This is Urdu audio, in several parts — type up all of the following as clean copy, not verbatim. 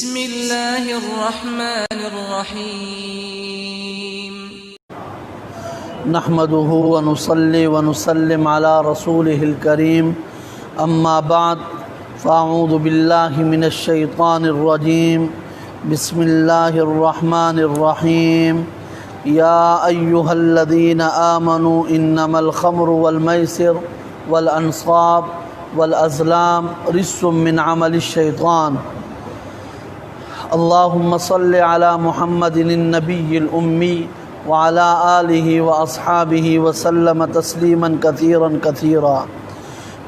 بسم اللہ الرحمن الرحیم نحمده ونصلي ونسلم على رسوله الكريم اما بعد فاعوذ بالله من الشيطان الرجيم بسم الله الرحمن الرحيم يا أيها الذين آمنوا إنما الخمر والميسر والأنصاب والأزلام رجس من عمل الشيطان اللهم صل على محمد النبي الأمي وعلى آله وأصحابه وسلم تسلیما كثيرا كثيرا۔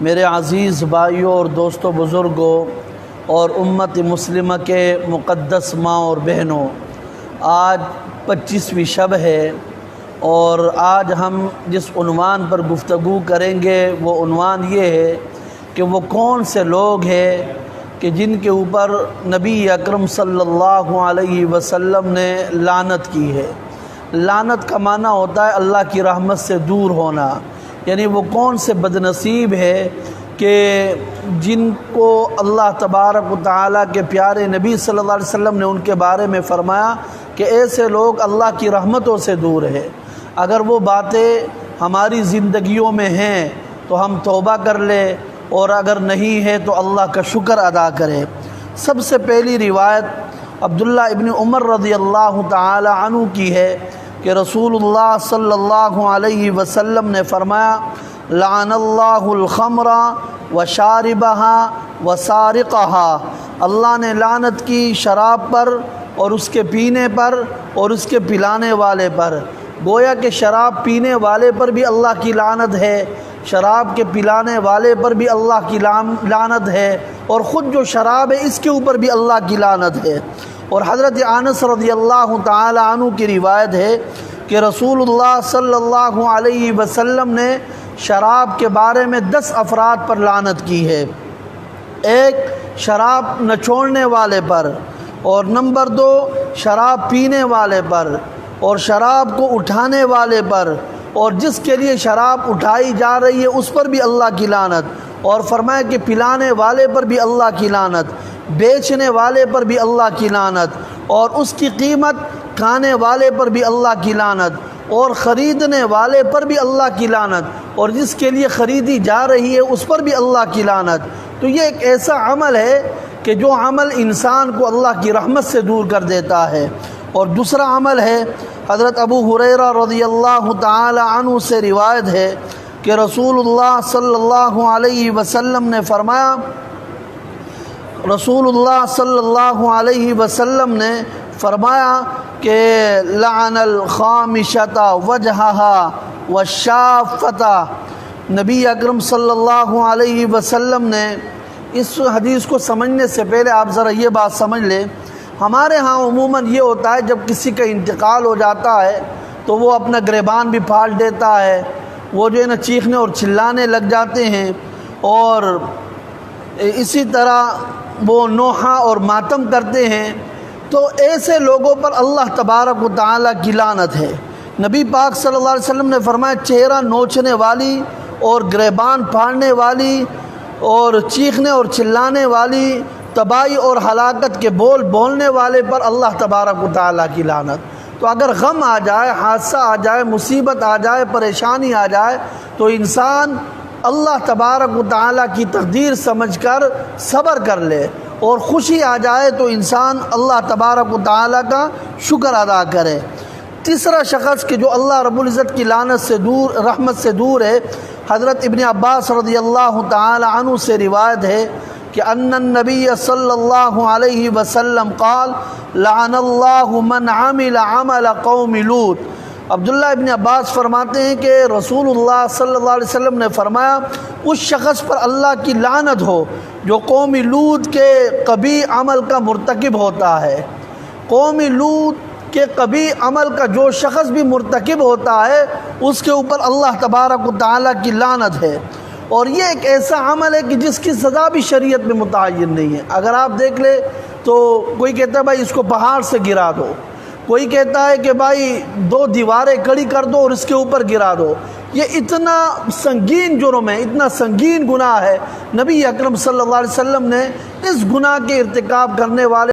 میرے عزیز بھائیوں اور دوستوں بزرگوں اور امت مسلمہ کے مقدس ماں اور بہنوں، آج 25ویں شب ہے اور آج ہم جس عنوان پر گفتگو کریں گے وہ عنوان یہ ہے کہ وہ کون سے لوگ ہیں کہ جن کے اوپر نبی اکرم صلی اللہ علیہ وسلم نے لعنت کی ہے۔ لعنت کا معنی ہوتا ہے اللہ کی رحمت سے دور ہونا، یعنی وہ کون سے بدنصیب ہے کہ جن کو اللہ تبارک و تعالیٰ کے پیارے نبی صلی اللہ علیہ وسلم نے ان کے بارے میں فرمایا کہ ایسے لوگ اللہ کی رحمتوں سے دور ہے۔ اگر وہ باتیں ہماری زندگیوں میں ہیں تو ہم توبہ کر لیں، اور اگر نہیں ہے تو اللہ کا شکر ادا کرے۔ سب سے پہلی روایت عبداللہ ابن عمر رضی اللہ تعالی عنہ کی ہے کہ رسول اللہ صلی اللہ علیہ وسلم نے فرمایا لعن اللہ الخمر وشاربہا وسارقہا، اللہ نے لعنت کی شراب پر اور اس کے پینے پر اور اس کے پلانے والے پر۔ گویا کہ شراب پینے والے پر بھی اللہ کی لعنت ہے، شراب کے پلانے والے پر بھی اللہ کی لعنت ہے، اور خود جو شراب ہے اس کے اوپر بھی اللہ کی لعنت ہے۔ اور حضرت انس رضی اللہ تعالی عنہ کی روایت ہے کہ رسول اللہ صلی اللہ علیہ وسلم نے شراب کے بارے میں 10 افراد پر لعنت کی ہے۔ ایک، شراب نہ چھوڑنے والے پر، اور نمبر 2 شراب پینے والے پر، اور شراب کو اٹھانے والے پر، اور جس کے لیے شراب اٹھائی جا رہی ہے اس پر بھی اللہ کی لعنت، اور فرمایا کہ پلانے والے پر بھی اللہ کی لعنت، بیچنے والے پر بھی اللہ کی لعنت، اور اس کی قیمت کھانے والے پر بھی اللہ کی لعنت، اور خریدنے والے پر بھی اللہ کی لعنت، اور جس کے لیے خریدی جا رہی ہے اس پر بھی اللہ کی لعنت۔ تو یہ ایک ایسا عمل ہے کہ جو عمل انسان کو اللہ کی رحمت سے دور کر دیتا ہے۔ اور دوسرا عمل ہے، حضرت ابو ہریرہ رضی اللہ تعالی عنہ سے روایت ہے کہ رسول اللہ صلی اللہ علیہ وسلم نے فرمایا، رسول اللہ صلی اللہ علیہ وسلم نے فرمایا کہ لعن الخامشۃ وجہہا والشافۃ۔ نبی اکرم صلی اللہ علیہ وسلم نے اس حدیث کو سمجھنے سے پہلے آپ ذرا یہ بات سمجھ لیں، ہمارے ہاں عموماً یہ ہوتا ہے جب کسی کا انتقال ہو جاتا ہے تو وہ اپنا گریبان بھی پھاڑ دیتا ہے، وہ جو ہے نا چیخنے اور چلانے لگ جاتے ہیں، اور اسی طرح وہ نوحہ اور ماتم کرتے ہیں۔ تو ایسے لوگوں پر اللہ تبارک و تعالیٰ کی لعنت ہے۔ نبی پاک صلی اللہ علیہ وسلم نے فرمایا چہرہ نوچنے والی اور گریبان پھاڑنے والی اور چیخنے اور چلانے والی، تباہی اور ہلاکت کے بول بولنے والے پر اللہ تبارک و تعالیٰ کی لعنت۔ تو اگر غم آ جائے، حادثہ آ جائے، مصیبت آ جائے، پریشانی آ جائے تو انسان اللہ تبارک و تعالیٰ کی تقدیر سمجھ کر صبر کر لے، اور خوشی آ جائے تو انسان اللہ تبارک و تعالیٰ کا شکر ادا کرے۔ تیسرا شخص کہ جو اللہ رب العزت کی لعنت سے دور، رحمت سے دور ہے، حضرت ابن عباس رضی اللہ تعالی عنہ سے روایت ہے کہ ان النبی صلی اللہ علیہ وسلم قال لعن اللہ من عمل عمل قوم لوط۔ عبداللہ ابن عباس فرماتے ہیں کہ رسول اللہ صلی اللہ علیہ وسلم نے فرمایا اس شخص پر اللہ کی لعنت ہو جو قوم لوط کے قبیح عمل کا مرتکب ہوتا ہے۔ قوم لوط کے قبیح عمل کا جو شخص بھی مرتکب ہوتا ہے اس کے اوپر اللہ تبارک و تعالیٰ کی لعنت ہے۔ اور یہ ایک ایسا عمل ہے کہ جس کی سزا بھی شریعت میں متعین نہیں ہے۔ اگر آپ دیکھ لیں تو کوئی کہتا ہے بھائی اس کو پہاڑ سے گرا دو، کوئی کہتا ہے کہ بھائی 2 دیواریں کھڑی کر دو اور اس کے اوپر گرا دو۔ یہ اتنا سنگین جرم ہے، اتنا سنگین گناہ ہے، نبی اکرم صلی اللہ علیہ وسلم نے اس گناہ کے ارتکاب کرنے والے